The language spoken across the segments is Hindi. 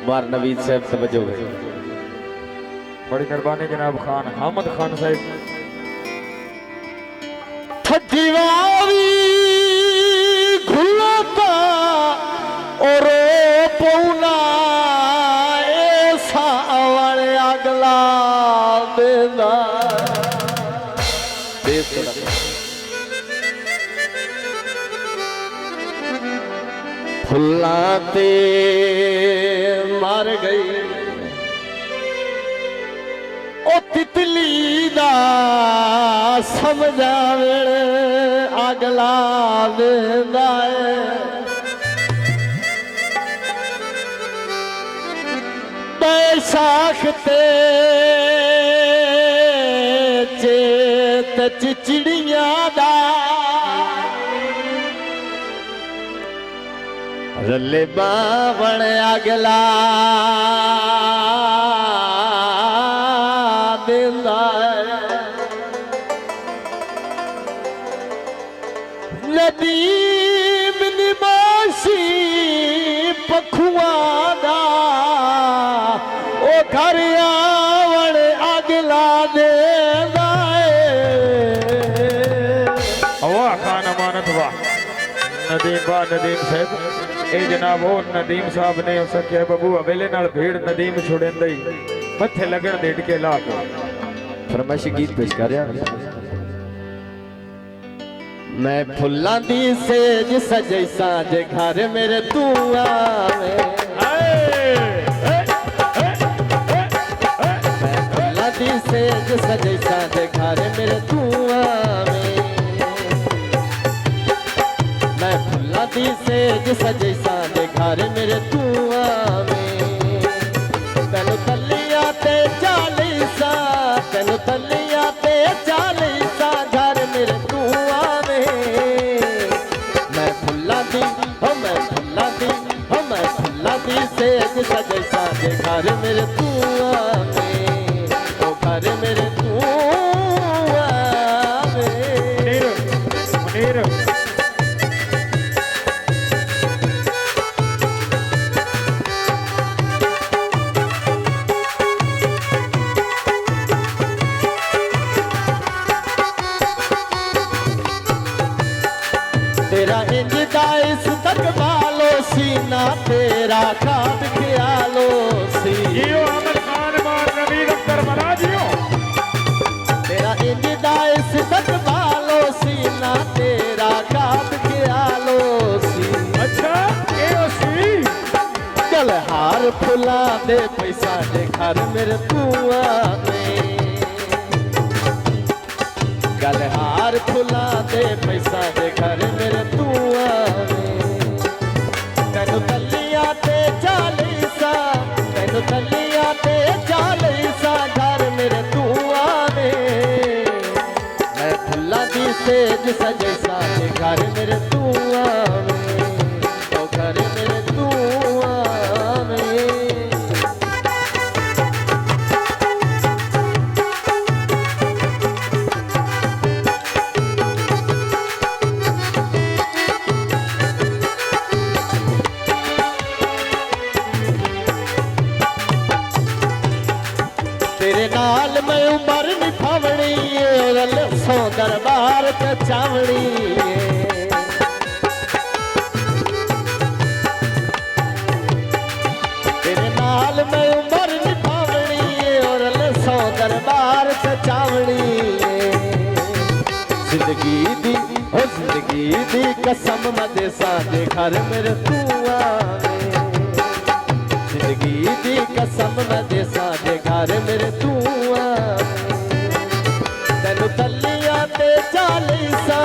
मार नवीद साहब तवज्जो है। बड़ी मेहरबानी जनाब खान अहमद खान साहब। थजीवावी खुलता और पौना ऐसा वाले अगला देना फुलाते मार गई ओ तितली दा समझावे अगला देंदा है। बैसाख ते चेत चिड़िया दा रले बावण अगला देंदा है। नदीम निवासी पखुआ दा ओ घर आवण अगला देंदा है। वाह खान अमानत वाह नदीम साहब। ए जनाब वो नदीम साहब ने सके बबू अवेले नाल भीड़ नदीम छुड़ेंदा ही मथे लगन देट के ला के फरमाइशी गीत पेश कर रहा। मैं फुल्लां दी सेज सजई साजे घर मेरे तू आवे। मैं फुल्लां दी सेज सजई साजे घर मेरे तू आवे। मैं फुल्लां दी सेज सजई साजे घर मेरे तू आवे। तेनु तलिया ते चालीसा तेनु तलिया ते चालीसा घर मेरे तू आवे। मैं फुल्लां दी हो मैं फुल्लां दी हो मैं फुल्लां दी सेज सजई साजे घर मेरे तू आवे। ओ घर मेरे तू आवे। मुनीर तेरा इंजदा इस तक बालो सीना तेरा खाब ख्यालो सी। जियो अहमद खान मार नवीद अख्तर बना जियो। तेरा इंजदा इस तक बालो सीना तेरा खाब ख्यालो सी। अच्छा ए सी गल हार फुला दे पैसा दे घर मेरे तू आवे। गल हार फुला दे पैसा दे घर मेरे तू आवे। तेनु तलिया ते चालीसा तेनु तलिया ते चालीसा घर मेरे तू आवे। मैं फुल्लां दी सेज सजे साजे घर मेरे तू आवे। ओ घर मेरे तू आवे। तेरे नाल मैं उमर निभावनी रल सो दरबार ते चावनी। तेरे नाल मैं उमर निभावनी रल सो दरबार ते चावनी। जिंदगी दी कसम मदे साजे घर मेरे तू आवे। जिंदगी दी कसम मदे साजे घर मेरे तू आवे। तेनु तलिया ते चालीसा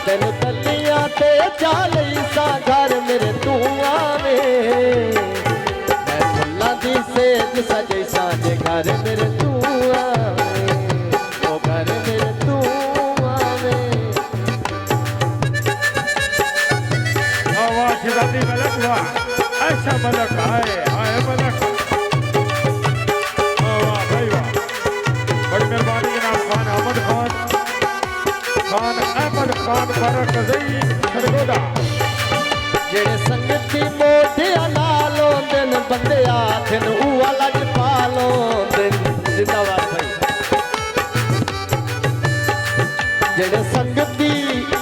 तेनु तलिया ते चालीसा घर मेरे तू आवे। मैं फुल्लां दी सेज सजई साजे घर मेरे तू आवे। ओ घर मेरे तू आवे। वाह शिराजी मलक वाह ऐसा मलक आए आए मलक। वाह भाई वाह बड़ी मेहरबानी जनाब खान अहमद खान फरक जई सरगोदा। जेड़े संगती मोटिया नालों दे लाउंदन बंदे आखन उआ लज पालो दिन जिंदाबाद भाई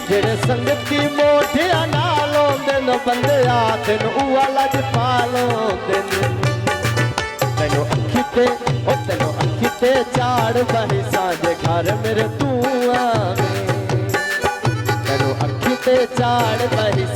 जेड़े संगती मोढिया नाल लाउंदन बंदे आखन उआ लज पालो दिन तेनों अखी ते चाड़ बही सांझे घर मेरे तू आवे तेनों अखी ते चाड़ बही